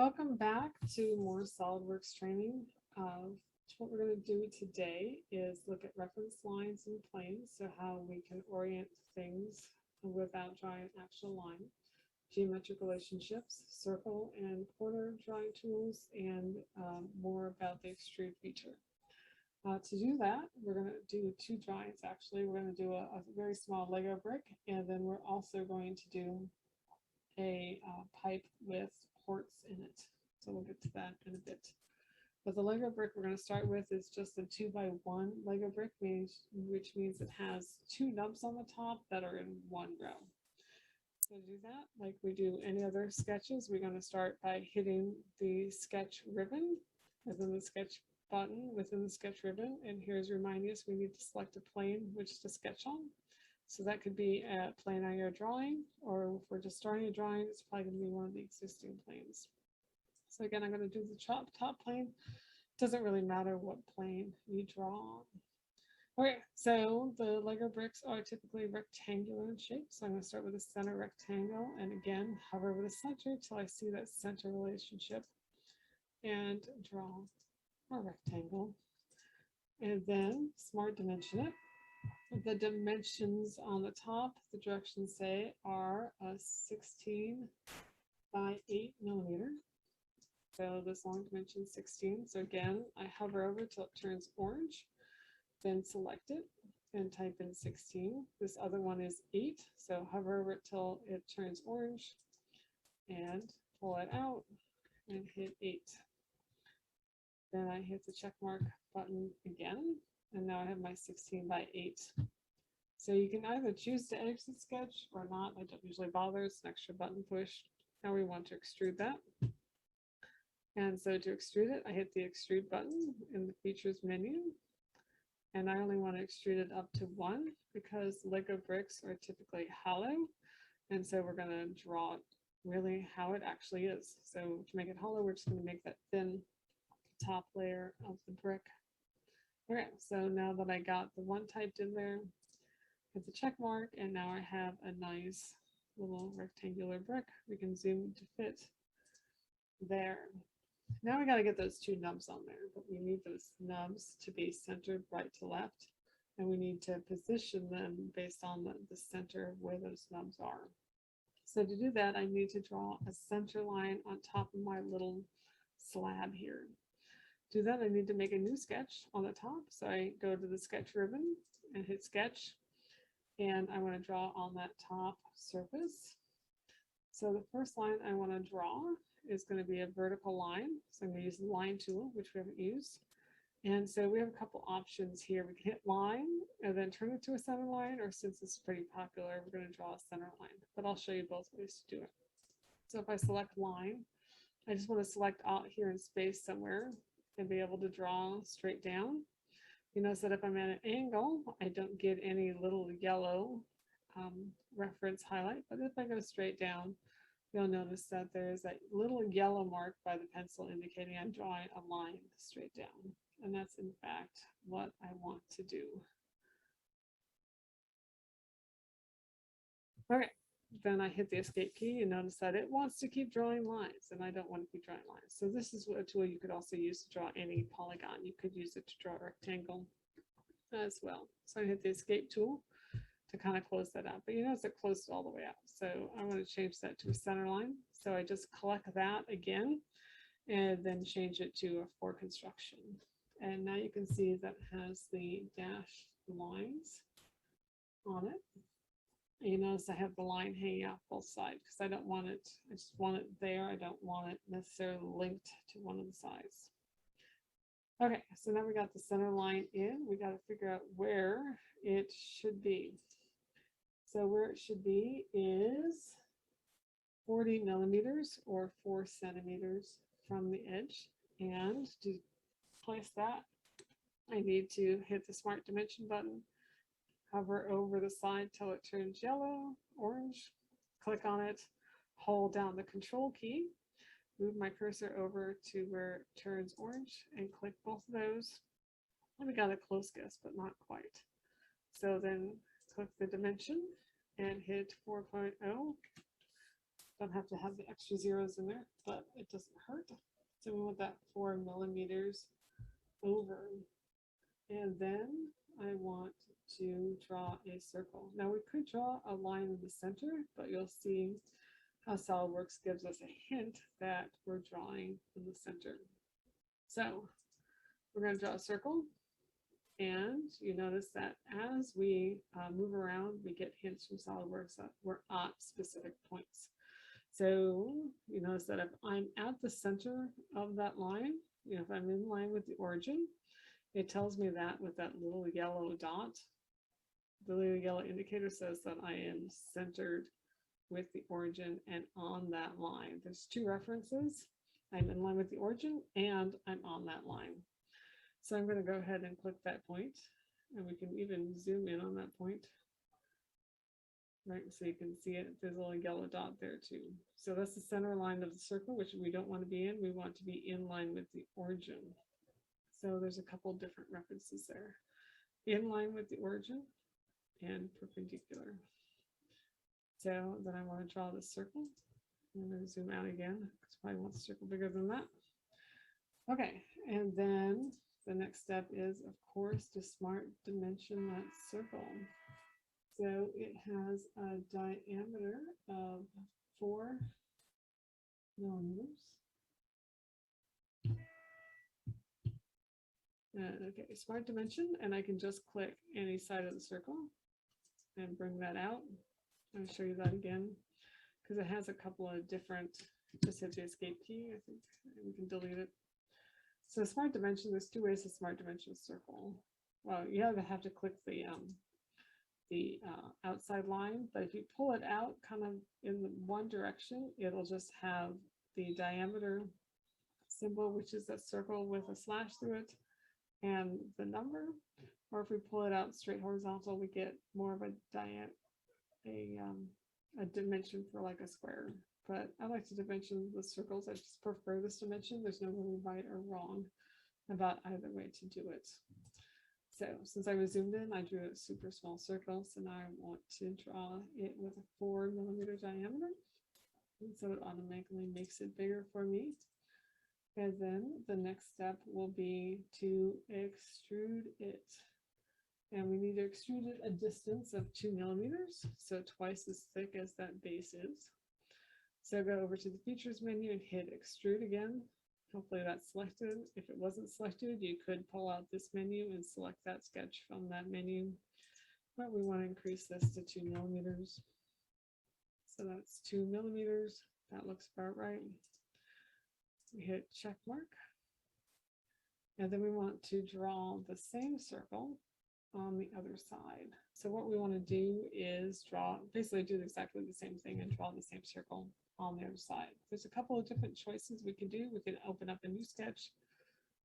Welcome back to more SolidWorks training. What we're going to do today is look at reference lines and planes, so how we can orient things without drawing an actual line, geometric relationships, circle and corner drawing tools, and more about the extrude feature. To do that, we're going to do two drawings actually. We're going to do a very small Lego brick, and then we're also going to do a pipe with ports in it. So we'll get to that in a bit. But the Lego brick we're going to start with is just a 2x1 Lego brick, which means it has two nubs on the top that are in one row. So to do that, like we do any other sketches, we're going to start by hitting the sketch ribbon, within the sketch button, within the sketch ribbon. And here's reminding us we need to select a plane which to sketch on. So that could be a plane on your drawing, or if we're just starting a drawing, it's probably going to be one of the existing planes. So again, I'm going to do the top plane. Doesn't really matter what plane you draw on. Okay, so the Lego bricks are typically rectangular in shape. So I'm going to start with the center rectangle, and again, hover over the center till I see that center relationship and draw a rectangle. And then smart dimension it. The dimensions on the top, the directions say, are 16 by 8 millimeter. So this long dimension is 16. So again, I hover over till it turns orange, then select it and type in 16. This other one is 8. So hover over it till it turns orange and pull it out and hit 8. Then I hit the check mark button again. And now I have my 16 by 8. So you can either choose to exit sketch or not. I don't usually bother. It's an extra button push. Now we want to extrude that. And so to extrude it, I hit the extrude button in the features menu. And I only want to extrude it up to 1 because Lego bricks are typically hollow. And so we're going to draw really how it actually is. So to make it hollow, we're just going to make that thin top layer of the brick. Okay, so now that I got the 1 typed in there, hit the check mark, and now I have a nice little rectangular brick we can zoom to fit there. Now we got to get those 2 nubs on there, but we need those nubs to be centered right to left, and we need to position them based on the center of where those nubs are. So to do that, I need to draw a center line on top of my little slab here. To do that, I need to make a new sketch on the top. So I go to the sketch ribbon and hit sketch, and I want to draw on that top surface. So the first line I want to draw is going to be a vertical line. So I'm going to use the line tool, which we haven't used. And so we have a couple options here. We can hit line and then turn it to a center line, or since it's pretty popular, we're going to draw a center line, but I'll show you both ways to do it. So if I select line, I just want to select out here in space somewhere and be able to draw straight down. You notice that if I'm at an angle, I don't get any little yellow reference highlight, but if I go straight down, you'll notice that there's that little yellow mark by the pencil indicating I'm drawing a line straight down. And that's in fact what I want to do. Okay, then I hit the escape key and notice that it wants to keep drawing lines, and I don't want to keep drawing lines. So this is a tool you could also use to draw any polygon. You could use it to draw a rectangle as well. So I hit the escape tool to kind of close that out, but you notice it closed it all the way out. So I want to change that to a center line. So I just collect that again and then change it to a for construction. And now you can see that it has the dashed lines on it. You notice I have the line hanging out both sides because I don't want it, I just want it there. I don't want it necessarily linked to one of the sides. Okay, so now we got the center line in. We got to figure out where it should be. So where it should be is 40 millimeters or 4 centimeters from the edge. And to place that, I need to hit the Smart Dimension button, hover over the side till it turns yellow, orange, click on it, hold down the Control key, move my cursor over to where it turns orange, and click both of those. And we got a close guess, but not quite. So then click the dimension and hit 4.0, Don't have to have the extra zeros in there, but it doesn't hurt. So we want that 4 millimeters over. And then I want to draw a circle. Now we could draw a line in the center, but you'll see how SOLIDWORKS gives us a hint that we're drawing in the center. So we're going to draw a circle, and you notice that as we move around, we get hints from SOLIDWORKS that we're at specific points. So you notice that if I'm at the center of that line, you know, if I'm in line with the origin, it tells me that with that little yellow dot. The little yellow indicator says that I am centered with the origin and on that line. There's two references. I'm in line with the origin and I'm on that line. So I'm going to go ahead and click that point, and we can even zoom in on that point. Right, so you can see it, there's a little yellow dot there too. So that's the center line of the circle, which we don't want to be in. We want to be in line with the origin. So there's a couple different references there. In line with the origin and perpendicular. So then I want to draw the circle. I'm going to zoom out again because I want the circle bigger than that. Okay, and then the next step is, of course, to smart dimension that circle. So it has a diameter of 4 millimeters. Okay, smart dimension, and I can just click any side of the circle and bring that out. I'll show you that again because it has a couple of different, just hit the escape key, I think, and we can delete it. So smart dimension, there's two ways to smart dimension circle. Well, you either have to click the outside line, but if you pull it out kind of in one direction, it'll just have the diameter symbol, which is a circle with a slash through it, and the number. Or if we pull it out straight horizontal, we get more of a dimension for like a square. But I like to dimension the circles. I just prefer this dimension. There's no really right or wrong about either way to do it. So since I was zoomed in, I drew a super small circle. So now I want to draw it with a 4 millimeter diameter. And so it automatically makes it bigger for me. And then the next step will be to extrude it. And we need to extrude it a distance of 2 millimeters, so twice as thick as that base is. So go over to the features menu and hit extrude again. Hopefully that's selected. If it wasn't selected, you could pull out this menu and select that sketch from that menu. But we want to increase this to 2 millimeters. So that's 2 millimeters. That looks about right. We hit check mark. And then we want to draw the same circle on the other side. So what we want to do is basically do exactly the same thing and draw the same circle on the other side. There's a couple of different choices we can do. We can open up a new sketch,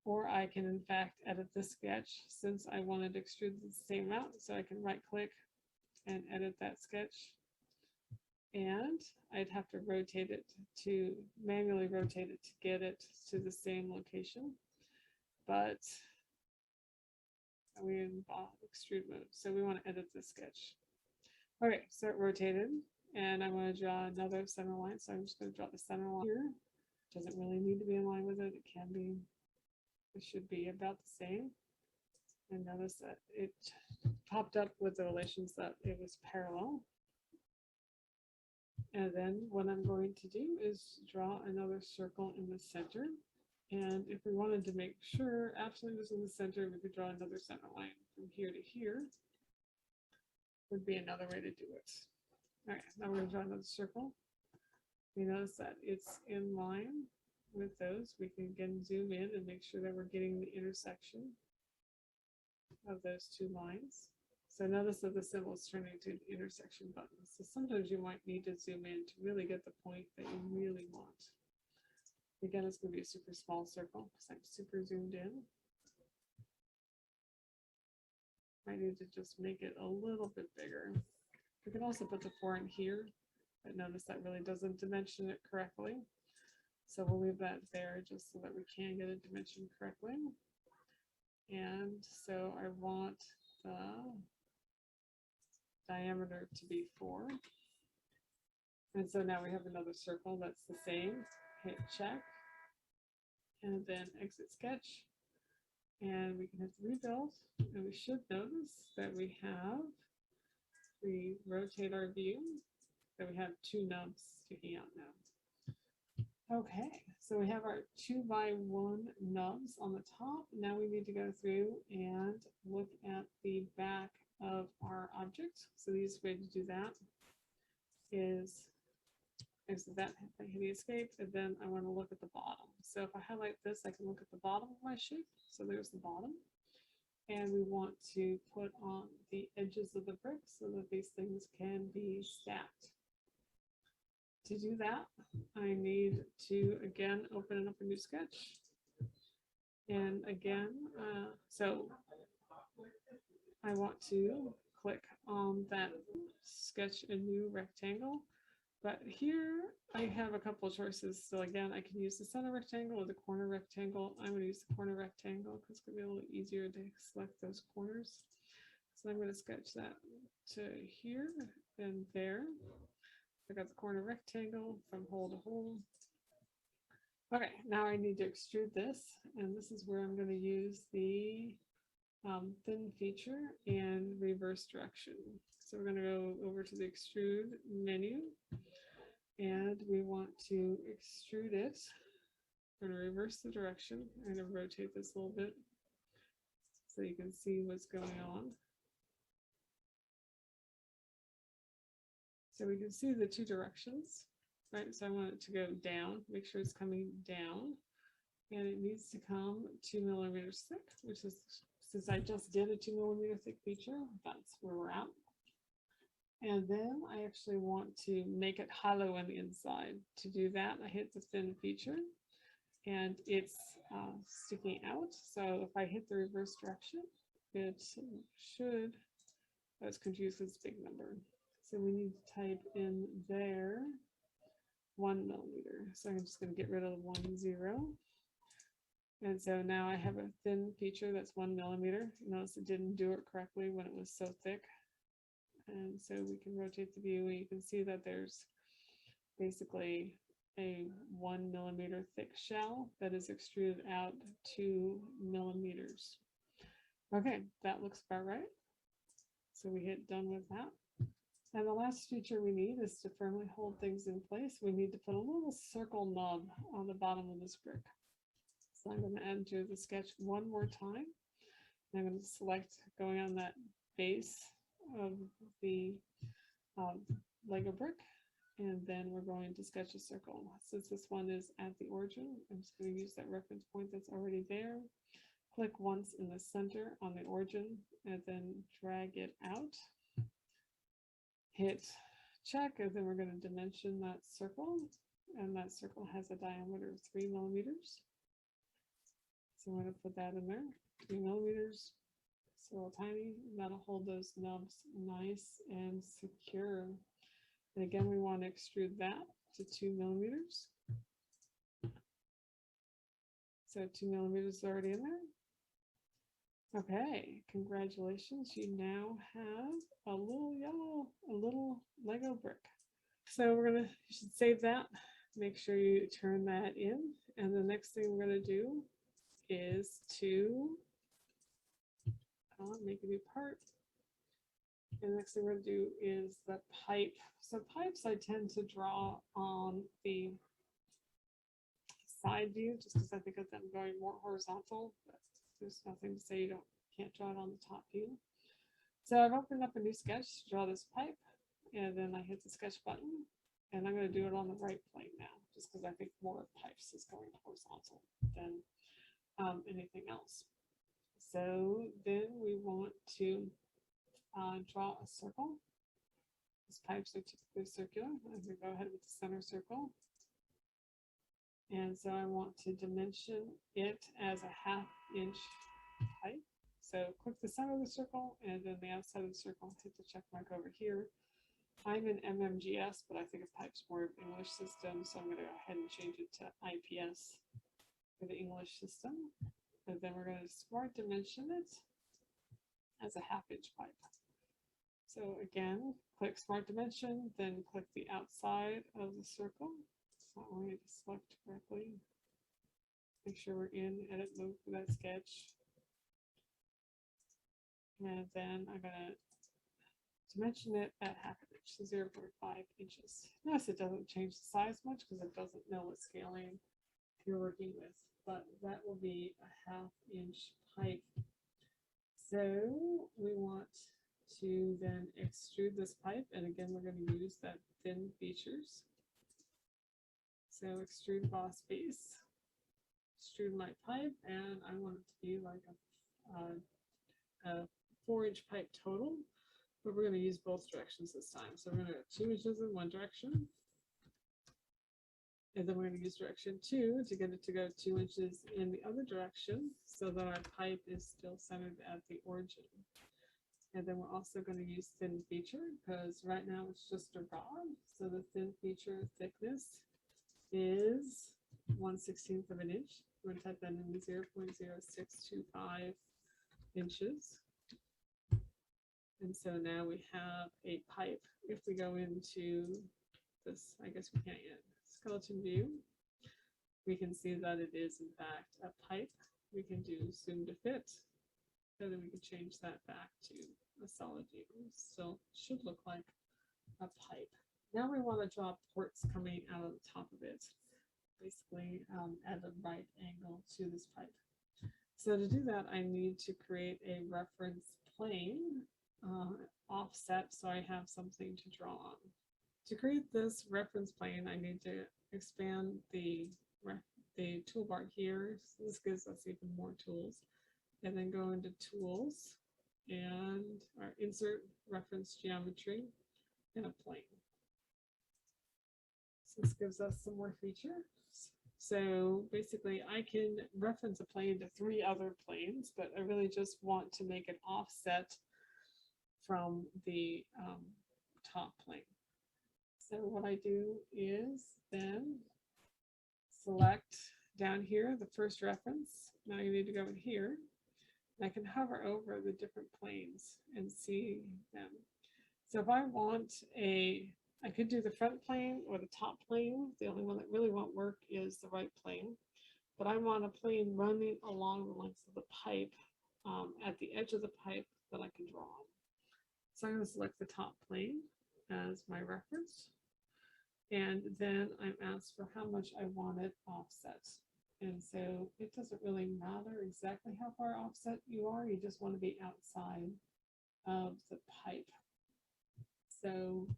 or I can in fact edit this sketch since I wanted to extrude the same amount. So I can right click and edit that sketch. And I'd have to rotate it manually rotate it to get it to the same location. But we're in extrude mode, so we want to edit this sketch. Okay, so it rotated, and I want to draw another center line. So I'm just going to draw the center line here. Doesn't really need to be in line with it. It can be. It should be about the same. And notice that it popped up with the relations that it was parallel. And then what I'm going to do is draw another circle in the center. And if we wanted to make sure absolutely was in the center, we could draw another center line from here to here. Would be another way to do it. All right, now we're going to draw another circle. We notice that it's in line with those. We can again zoom in and make sure that we're getting the intersection of those two lines. So notice that the symbol is turning to an intersection button. So sometimes you might need to zoom in to really get the point that you really want. Again, it's going to be a super small circle because I'm super zoomed in. I need to just make it a little bit bigger. We can also put the 4 in here, but notice that really doesn't dimension it correctly. So we'll leave that there just so that we can get it dimensioned correctly. And so I want the diameter to be 4. And so now we have another circle that's the same. Hit check and then exit sketch. And we can hit rebuild. And we should notice that we rotate our view, that we have two nubs sticking out now. Okay, so we have our 2x1 nubs on the top. Now we need to go through and look at the back of our object. So the easiest way to do that is exit that, hit the escape, and then I want to look at the bottom. So if I highlight this, I can look at the bottom of my shape. So there's the bottom. And we want to put on the edges of the brick so that these things can be stacked. To do that, I need to, again, open up a new sketch. And again, so I want to click on that sketch a new rectangle. But here I have a couple of choices. So again, I can use the center rectangle or the corner rectangle. I'm going to use the corner rectangle because it's going to be a little easier to select those corners. So I'm going to sketch that to here and there. I got the corner rectangle from hole to hole. Okay, now I need to extrude this, and this is where I'm going to use the thin feature and reverse direction. So we're going to go over to the extrude menu, and we want to extrude it. I'm going to reverse the direction. I'm going to rotate this a little bit so you can see what's going on. So we can see the two directions, right? So I want it to go down, make sure it's coming down, and it needs to come 2 millimeters thick, which is, since I just did a 2 millimeter thick feature, that's where we're at. And then I actually want to make it hollow on the inside. To do that, I hit the thin feature, and it's sticking out. So if I hit the reverse direction, it should, I was confused with this big number. So we need to type in there 1 millimeter. So I'm just going to get rid of the 1, 0. And so now I have a thin feature that's 1 millimeter. Notice it didn't do it correctly when it was so thick. And so we can rotate the view, and you can see that there's basically a 1 millimeter thick shell that is extruded out 2 millimeters. Okay, that looks about right. So we hit done with that. And the last feature we need is to firmly hold things in place. We need to put a little circle nub on the bottom of this brick. So I'm going to enter the sketch one more time. I'm going to select going on that base of the Lego brick, and then we're going to sketch a circle. Since this one is at the origin, I'm just going to use that reference point that's already there. Click once in the center on the origin, and then drag it out. Hit check, and then we're going to dimension that circle, and that circle has a diameter of 3 millimeters. So I'm going to put that in there, 3 millimeters. It's a little tiny, and that'll hold those nubs nice and secure. And again, we want to extrude that to 2 millimeters. So 2 millimeters is already in there. Okay, congratulations. You now have a little Lego brick. So you should save that. Make sure you turn that in. And the next thing we're going to do is to make a new part. And the next thing we're going to do is the pipe. So pipes I tend to draw on the side view just because I think of them going more horizontal. But there's nothing to say you can't draw it on the top view. So I've opened up a new sketch to draw this pipe, and then I hit the sketch button, and I'm going to do it on the right plane now, just because I think more of pipes is going horizontal than anything else. So then we want to draw a circle. These pipes are typically circular. I'm going to go ahead with the center circle. And so I want to dimension it as a 1/2 inch pipe. So click the center of the circle, and then the outside of the circle, hit the check mark over here. I'm in MMGS, but I think of pipes more of English system, so I'm going to go ahead and change it to IPS for the English system. And then we're going to smart dimension it as a 1/2 inch pipe. So again, click Smart Dimension, then click the outside of the circle. It's not wanting to select correctly. Make sure we're in edit mode for that sketch. And then I'm going to dimension it at ½ inch, so 0.5 inches. Notice it doesn't change the size much because it doesn't know what scaling you're working with, but that will be a ½ inch pipe. So we want to then extrude this pipe, and again we're going to use that thin features. So extrude boss base, extrude my pipe, and I want it to be like a 4-inch pipe total, but we're going to use both directions this time. So we're going to have 2 inches in one direction, and then we're going to use direction 2 to get it to go 2 inches in the other direction so that our pipe is still centered at the origin. And then we're also going to use thin feature because right now it's just a rod. So the thin feature thickness is 1/16 of an inch. We're going to type that in 0.0625 inches. And so now we have a pipe. If we go into this, I guess we can't yet, skeleton view, we can see that it is in fact a pipe. We can do zoom to fit, and then we can change that back to a solid view. So it should look like a pipe. Now we want to draw ports coming out of the top of it, basically at a right angle to this pipe. So to do that, I need to create a reference plane offset so I have something to draw on. To create this reference plane, I need to expand the toolbar here. So this gives us even more tools. And then go into Tools and our Insert Reference Geometry and a plane. So this gives us some more features. So basically I can reference a plane to 3 other planes, but I really just want to make an offset from the top plane. So what I do is then select down here the first reference. Now you need to go in here. I can hover over the different planes and see them. So if I want I could do the front plane or the top plane. The only one that really won't work is the right plane. But I want a plane running along the length of the pipe at the edge of the pipe that I can draw on. So I'm going to select the top plane as my reference. And then I'm asked for how much I want it offset. And so it doesn't really matter exactly how far offset you are. You just want to be outside of the pipe. So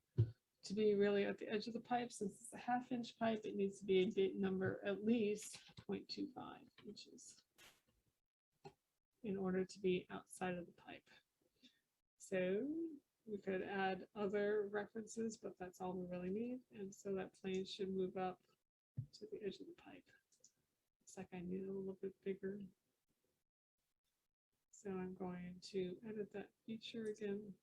to be really at the edge of the pipe, since it's a ½ inch pipe, it needs to be a big number, at least 0.25 inches in order to be outside of the pipe. So we could add other references, but that's all we really need. And so that plane should move up to the edge of the pipe. Looks like I need it a little bit bigger. So I'm going to edit that feature again.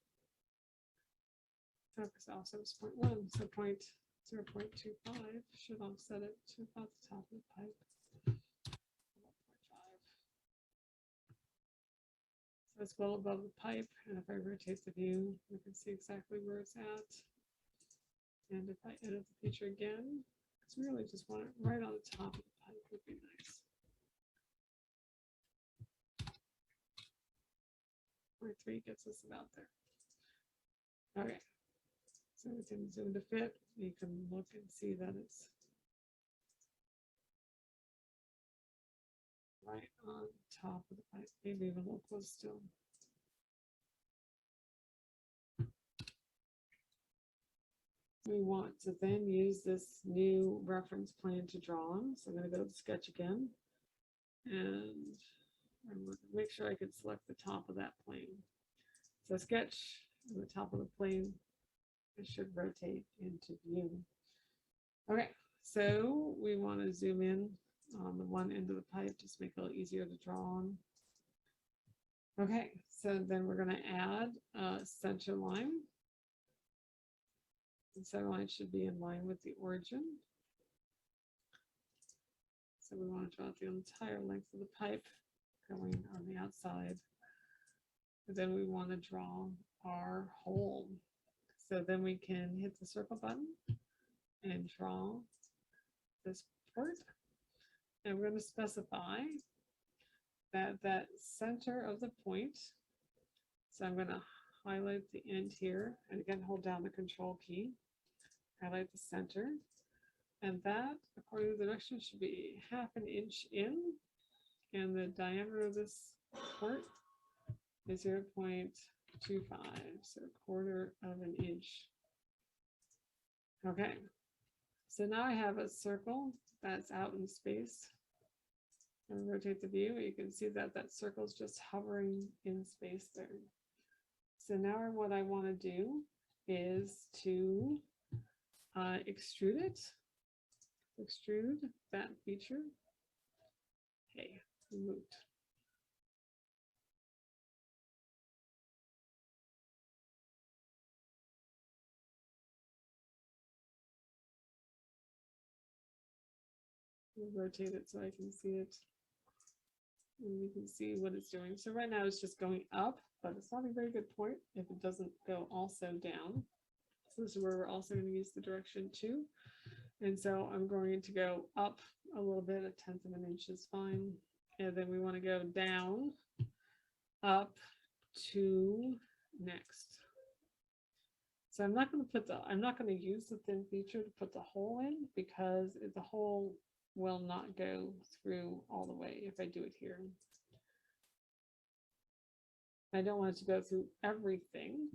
Focus offset is 0.1, so 0.25 should offset it to about the top of the pipe. 1.5. So it's well above the pipe, and if I rotate the view, you can see exactly where it's at. And if I edit the feature again, because we really just want it right on the top of the pipe would be nice. 0.3 gets us about there. Okay. So we can zoom to fit. You can look and see that it's right on top of the pipe, maybe even a little close still. We want to then use this new reference plane to draw on. So I'm going to go to the sketch again, and I'm going to make sure I can select the top of that plane. So sketch on the top of the plane. It should rotate into view. Okay, so we want to zoom in on the one end of the pipe, just make it a little easier to draw on. Okay, so then we're going to add a center line. The center line should be in line with the origin. So we want to draw the entire length of the pipe going on the outside. And then we want to draw our hole. So then we can hit the circle button and draw this port. And we're going to specify that center of the point. So I'm going to highlight the end here, and again, hold down the control key, highlight the center, and that, according to the direction, should be 1/2 inch in, and the diameter of this port is 0.25, so 1/4 of an inch. Okay, so now I have a circle that's out in space. And rotate the view, you can see that that circle is just hovering in space there. So now what I want to do is to extrude it, extrude that feature. Okay, removed. We'll rotate it so I can see it. And you can see what it's doing. So right now it's just going up, but it's not a very good point if it doesn't go also down. So this is where we're also going to use the direction 2. And so I'm going to go up a little bit, 1/10 of an inch is fine. And then we want to go down, up to next. So I'm not going to use the thin feature to put the hole in, because the hole will not go through all the way if I do it here. I don't want it to go through everything,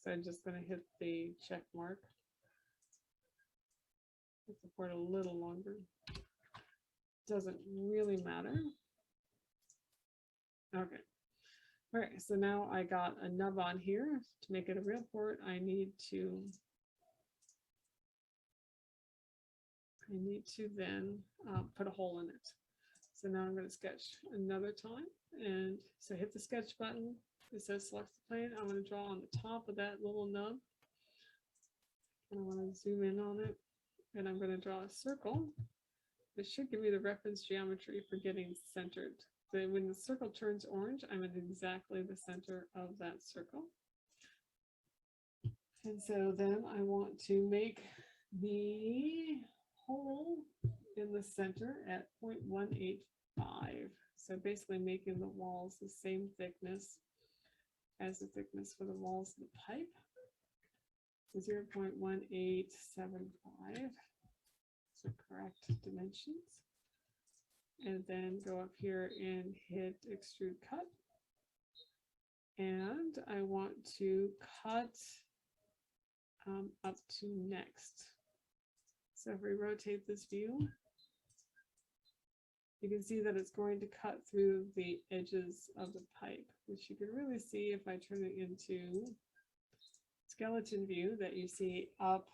so I'm just going to hit the check mark. Make the port a little longer. Doesn't really matter. Okay. All right, so now I got a nub on here. To make it a real port, I need to then put a hole in it. So now I'm going to sketch another time, and so hit the sketch button. It says select the plane. I'm going to draw on the top of that little nub, and I want to zoom in on it, and I'm going to draw a circle. It should give me the reference geometry for getting centered. So when the circle turns orange, I'm at exactly the center of that circle. And so then I want to make the hole in the center at 0.185. So basically making the walls the same thickness as the thickness for the walls of the pipe. So 0.1875. So correct dimensions. And then go up here and hit extrude cut. And I want to cut up to next. So if we rotate this view, you can see that it's going to cut through the edges of the pipe, which you can really see if I turn it into skeleton view, that you see up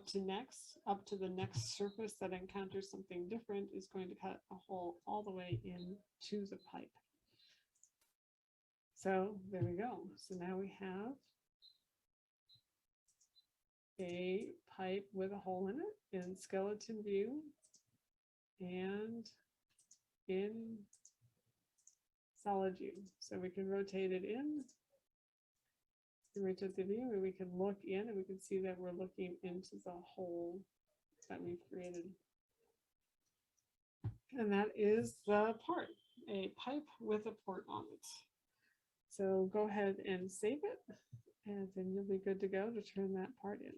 to the next surface that encounters something different is going to cut a hole all the way into the pipe. So there we go. So now we have a pipe with a hole in it in skeleton view and in solid view. So we can rotate it in, rotate the view, and we can look in, and we can see that we're looking into the hole that we've created. And that is the part, a pipe with a port on it. So go ahead and save it, and then you'll be good to go to turn that part in.